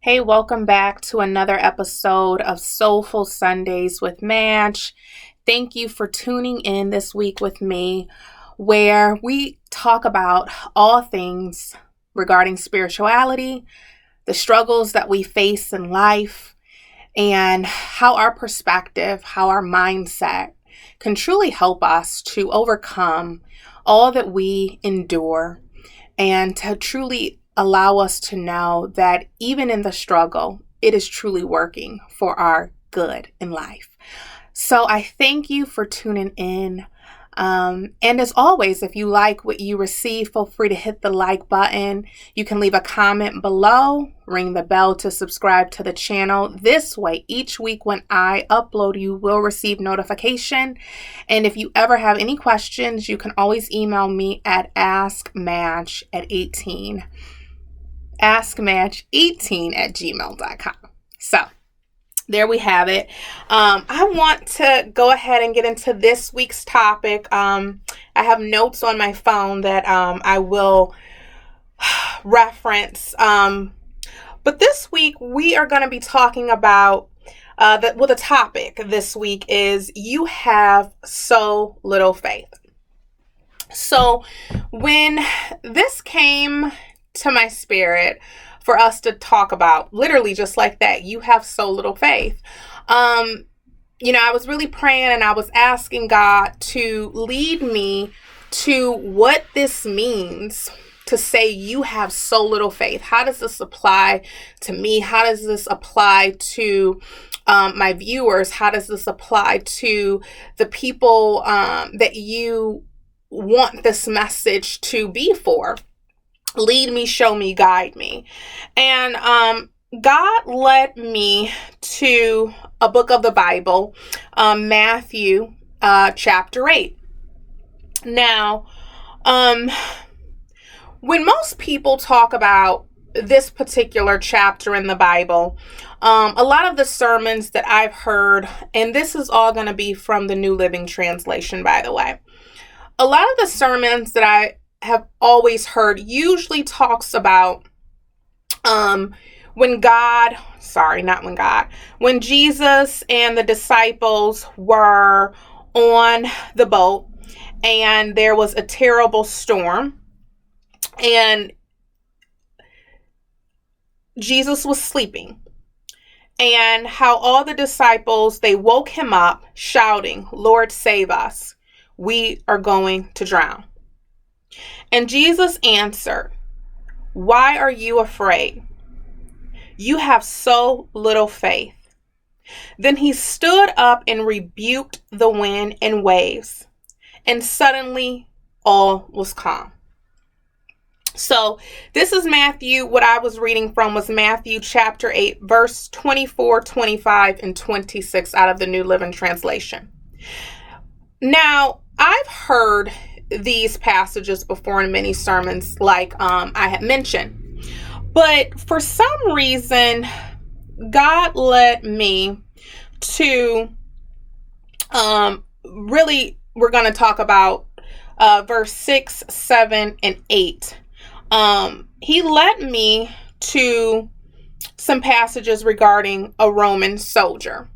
Hey, welcome back to another episode of Soulful Sundays with Madge. Thank you for tuning in this week with me, where we talk about all things regarding spirituality, the struggles that we face in life, and how our perspective, how our mindset can truly help us to overcome all that we endure and to truly allow us to know that even in the struggle, it is truly working for our good in life. So I thank you for tuning in. And as always, if you like what you receive, feel free to hit the like button. You can leave a comment below, ring the bell to subscribe to the channel. This way, each week when I upload, you will receive notification. And if you ever have any questions, you can always email me at askmadge18 askmatch18@gmail.com. So there we have it. I want to go ahead and get into this week's topic. I have notes on my phone that I will reference. But this week we are going to be talking about the topic this week is you have so little faith. So when this came to my spirit for us to talk about, literally just like that, you have so little faith. I was really praying and I was asking God to lead me to what this means to say you have so little faith. How does this apply to me? How does this apply to my viewers? How does this apply to the people that you want this message to be for? Lead me, show me, guide me. And God led me to a book of the Bible, Matthew chapter 8. Now, when most people talk about this particular chapter in the Bible, a lot of the sermons that I've heard, and this is all going to be from the New Living Translation, by the way, a lot of the sermons that I have always heard usually talks about when Jesus and the disciples were on the boat and there was a terrible storm and Jesus was sleeping, and how all the disciples, they woke him up shouting, "Lord, save us. We are going to drown." And Jesus answered, "Why are you afraid? You have so little faith." Then he stood up and rebuked the wind and waves, and suddenly all was calm. So this is Matthew. What I was reading from was Matthew chapter 8, verse 24, 25, and 26 out of the New Living Translation. Now, I've heard these passages before in many sermons, like I had mentioned, but for some reason God led me to we're going to talk about verse 6, 7, and 8. He led me to some passages regarding a Roman soldier.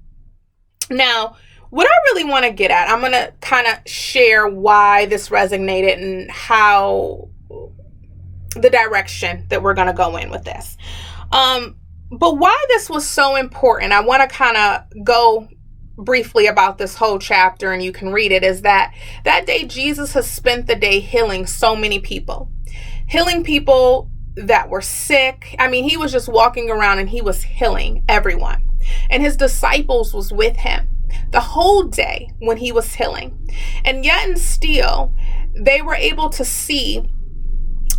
Now, what I really want to get at, I'm going to kind of share why this resonated and how the direction that we're going to go in with this. But why this was so important, I want to kind of go briefly about this whole chapter, and you can read it, is that day Jesus has spent the day healing so many people. Healing people that were sick. I mean, he was just walking around and he was healing everyone. And his disciples was with him the whole day when he was healing. And yet and still, they were able to see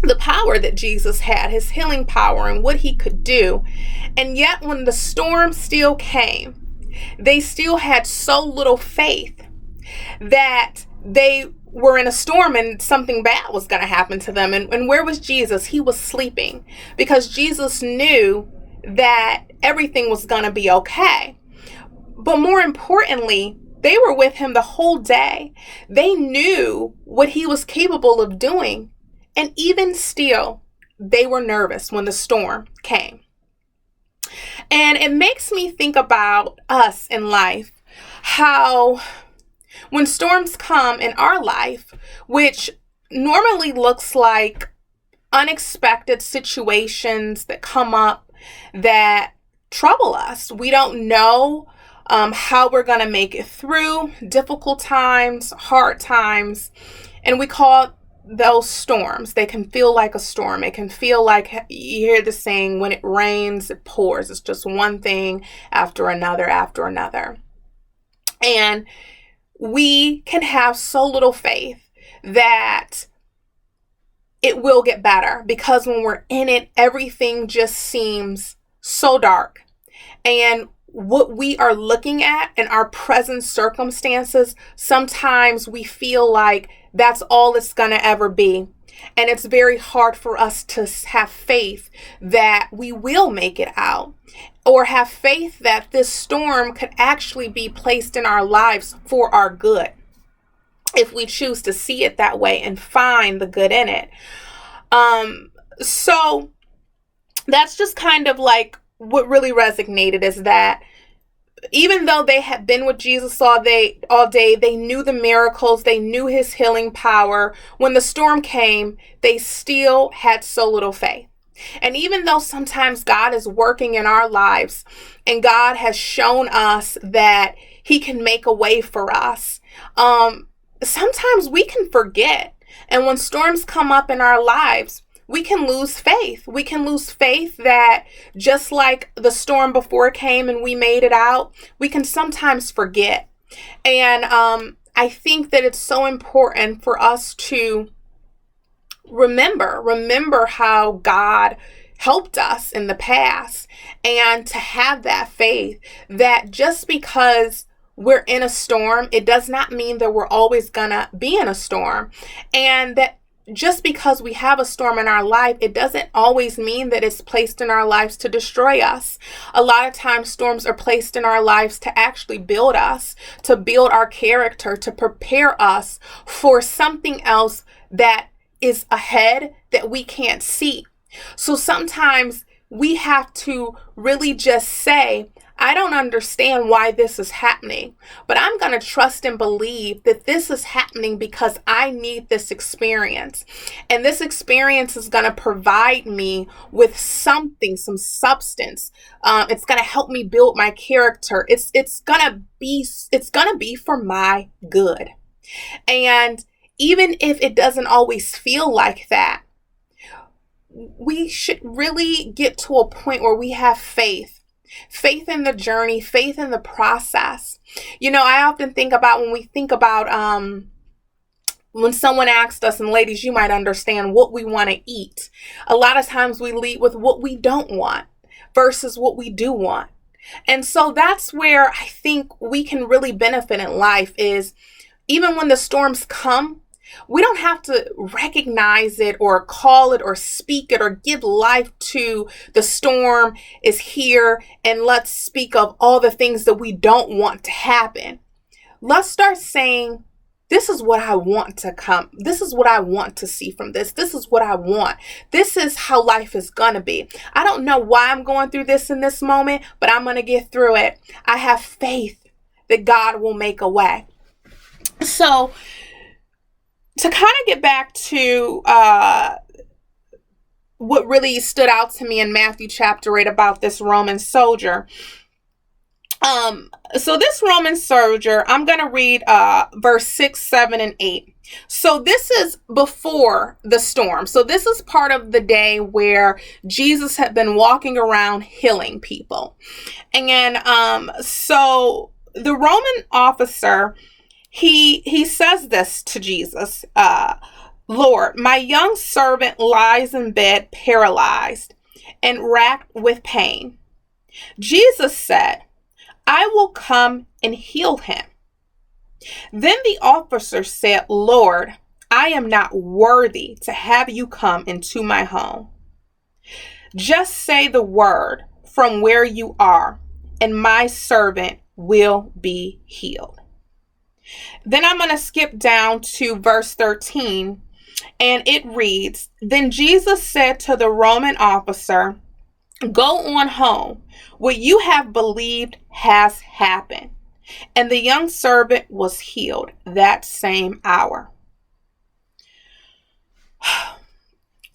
the power that Jesus had, his healing power and what he could do. And yet when the storm still came, they still had so little faith that they were in a storm and something bad was going to happen to them. And where was Jesus? He was sleeping, because Jesus knew that everything was going to be okay. But more importantly, they were with him the whole day. They knew what he was capable of doing. And even still, they were nervous when the storm came. And it makes me think about us in life, how when storms come in our life, which normally looks like unexpected situations that come up that trouble us. We don't know how we're going to make it through difficult times, hard times, and we call those storms. They can feel like a storm. It can feel like, you hear the saying, when it rains, it pours. It's just one thing after another after another. And we can have so little faith that it will get better, because when we're in it, everything just seems so dark. And what we are looking at in our present circumstances, sometimes we feel like that's all it's going to ever be. And it's very hard for us to have faith that we will make it out, or have faith that this storm could actually be placed in our lives for our good, if we choose to see it that way and find the good in it. So that's just kind of like what really resonated, is that even though they had been with Jesus all day, they knew the miracles, they knew his healing power. When the storm came, they still had so little faith. And even though sometimes God is working in our lives and God has shown us that he can make a way for us, sometimes we can forget. And when storms come up in our lives, we can lose faith. We can lose faith that just like the storm before came and we made it out, we can sometimes forget. And I think that it's so important for us to remember how God helped us in the past, and to have that faith that just because we're in a storm, it does not mean that we're always gonna be in a storm. And that just because we have a storm in our life, it doesn't always mean that it's placed in our lives to destroy us. A lot of times storms are placed in our lives to actually build us, to build our character, to prepare us for something else that is ahead that we can't see. So sometimes we have to really just say, I don't understand why this is happening, but I'm going to trust and believe that this is happening because I need this experience. And this experience is going to provide me with something, some substance. It's going to help me build my character. It's going to be for my good. And even if it doesn't always feel like that, we should really get to a point where we have faith in the journey, faith in the process. You know, I often think about when we think about when someone asked us, and ladies, you might understand, what we want to eat. A lot of times we lead with what we don't want versus what we do want. And so that's where I think we can really benefit in life, is even when the storms come, we don't have to recognize it or call it or speak it or give life to the storm is here and let's speak of all the things that we don't want to happen. Let's start saying, this is what I want to come. This is what I want to see from this. This is what I want. This is how life is going to be. I don't know why I'm going through this in this moment, but I'm going to get through it. I have faith that God will make a way. So, to kind of get back to what really stood out to me in Matthew chapter 8 about this Roman soldier. So this Roman soldier, I'm going to read verse 6, 7, and 8. So this is before the storm. So this is part of the day where Jesus had been walking around healing people. And so the Roman officer, he says this to Jesus, Lord, my young servant lies in bed paralyzed and racked with pain. Jesus said, I will come and heal him. Then the officer said, Lord, I am not worthy to have you come into my home. Just say the word from where you are, and my servant will be healed. Then I'm going to skip down to verse 13, and it reads, Then Jesus said to the Roman officer, Go on home. What you have believed has happened." And the young servant was healed that same hour.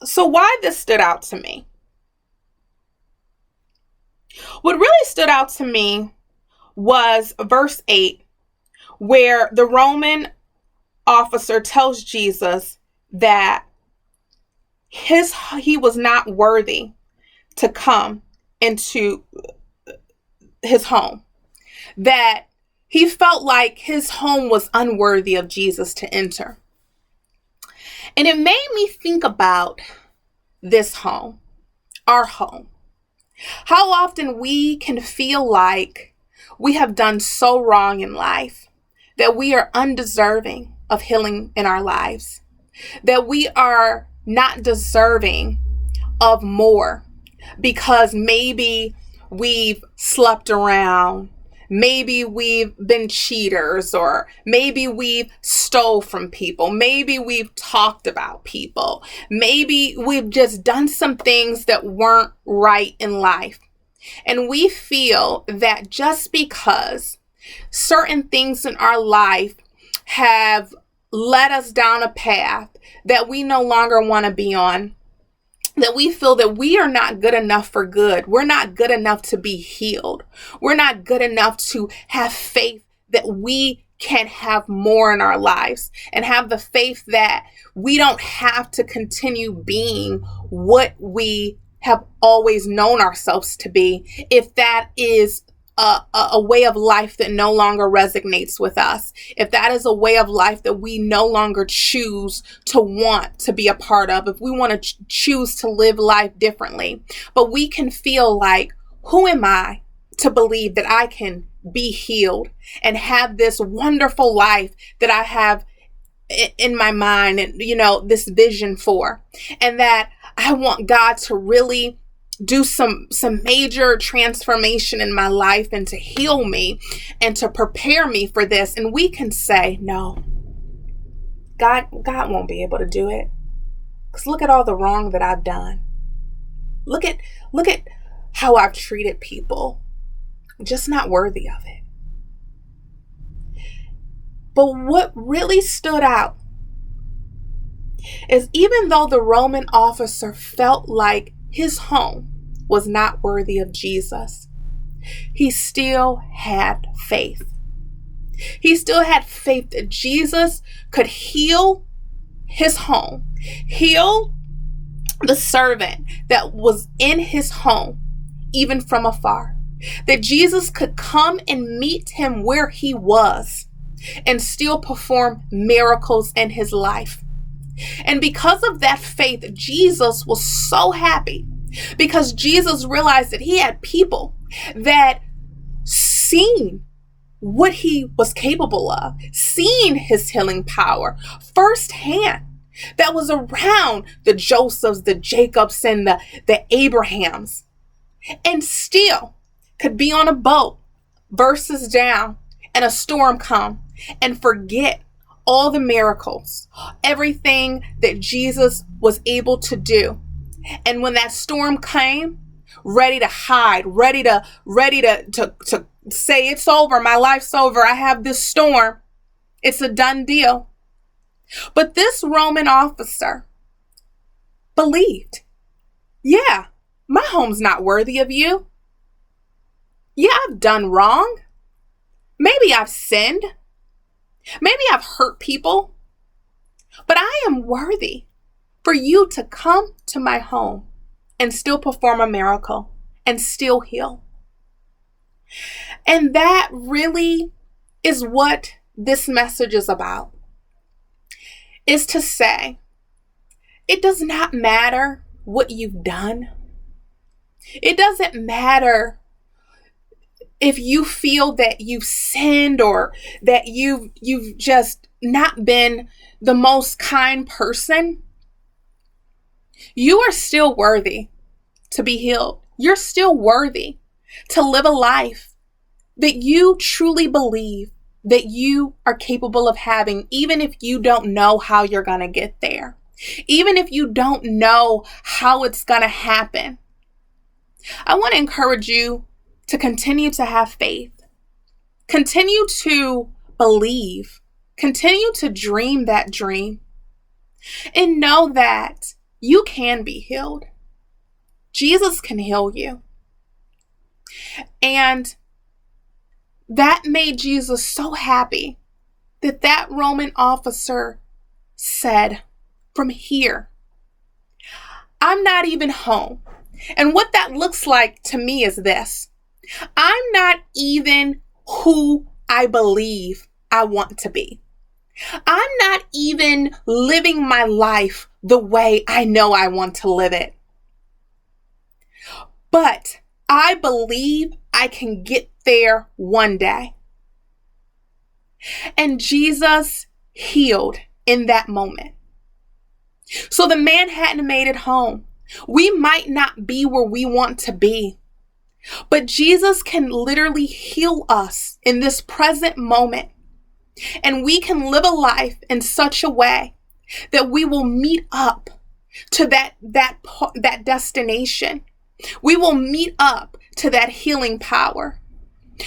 So why this stood out to me? What really stood out to me was verse 8, where the Roman officer tells Jesus that he was not worthy to come into his home, that he felt like his home was unworthy of Jesus to enter. And it made me think about this home, our home. How often we can feel like we have done so wrong in life that we are undeserving of healing in our lives, that we are not deserving of more because maybe we've slept around, maybe we've been cheaters, or maybe we've stole from people, maybe we've talked about people, maybe we've just done some things that weren't right in life. And we feel that just because certain things in our life have led us down a path that we no longer want to be on, that we feel that we are not good enough for good. We're not good enough to be healed. We're not good enough to have faith that we can have more in our lives, and have the faith that we don't have to continue being what we have always known ourselves to be, if that is a way of life that no longer resonates with us, if that is a way of life that we no longer choose to want to be a part of, if we want to choose to live life differently. But we can feel like, who am I to believe that I can be healed and have this wonderful life that I have in my mind, and this vision for, and that I want God to really do some major transformation in my life and to heal me and to prepare me for this. And we can say, no, God won't be able to do it, because look at all the wrong that I've done. Look at how I've treated people. I'm just not worthy of it. But what really stood out is, even though the Roman officer felt like his home was not worthy of Jesus, he still had faith. He still had faith that Jesus could heal his home, heal the servant that was in his home, even from afar. That Jesus could come and meet him where he was and still perform miracles in his life. And because of that faith, Jesus was so happy, because Jesus realized that he had people that seen what he was capable of, seen his healing power firsthand, that was around the Josephs, the Jacobs, and the Abrahams, and still could be on a boat, verses down, and a storm come, and forget all the miracles, everything that Jesus was able to do. And when that storm came, ready to hide, ready to say, it's over, my life's over, I have this storm, it's a done deal. But this Roman officer believed, yeah, my home's not worthy of you. Yeah, I've done wrong. Maybe I've sinned. Maybe I've hurt people, but I am worthy for you to come to my home and still perform a miracle and still heal. And that really is what this message is about, is to say, it does not matter what you've done. It doesn't matter if you feel that you've sinned, or that you've just not been the most kind person. You are still worthy to be healed. You're still worthy to live a life that you truly believe that you are capable of having, even if you don't know how you're going to get there. Even if you don't know how it's going to happen. I want to encourage you to continue to have faith, continue to believe, continue to dream that dream, and know that you can be healed. Jesus can heal you. And that made Jesus so happy that that Roman officer said, from here, I'm not even home. And what that looks like to me is this: I'm not even who I believe I want to be. I'm not even living my life the way I know I want to live it. But I believe I can get there one day. And Jesus healed in that moment. So the man hadn't made it home. We might not be where we want to be, but Jesus can literally heal us in this present moment. And we can live a life in such a way that we will meet up to that destination. We will meet up to that healing power.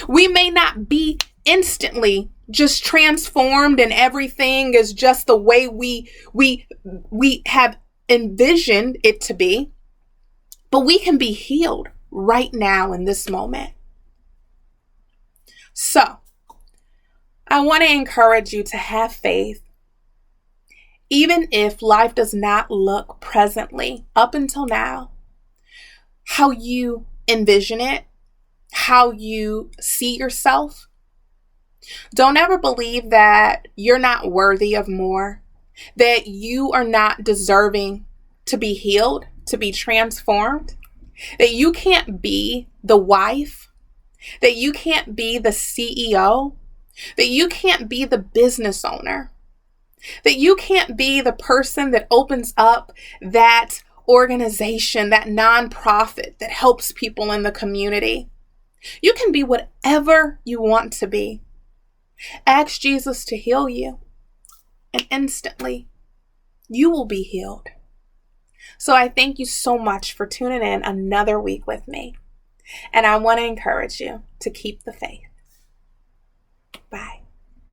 We may not be instantly just transformed and everything is just the way we have envisioned it to be, but we can be healed right now in this moment. So, I want to encourage you to have faith, even if life does not look presently, up until now, how you envision it, how you see yourself. Don't ever believe that you're not worthy of more, that you are not deserving to be healed, to be transformed, that you can't be the wife, that you can't be the CEO, that you can't be the business owner, that you can't be the person that opens up that organization, that nonprofit that helps people in the community. You can be whatever you want to be. Ask Jesus to heal you, and instantly you will be healed. So I thank you so much for tuning in another week with me. And I want to encourage you to keep the faith. Bye.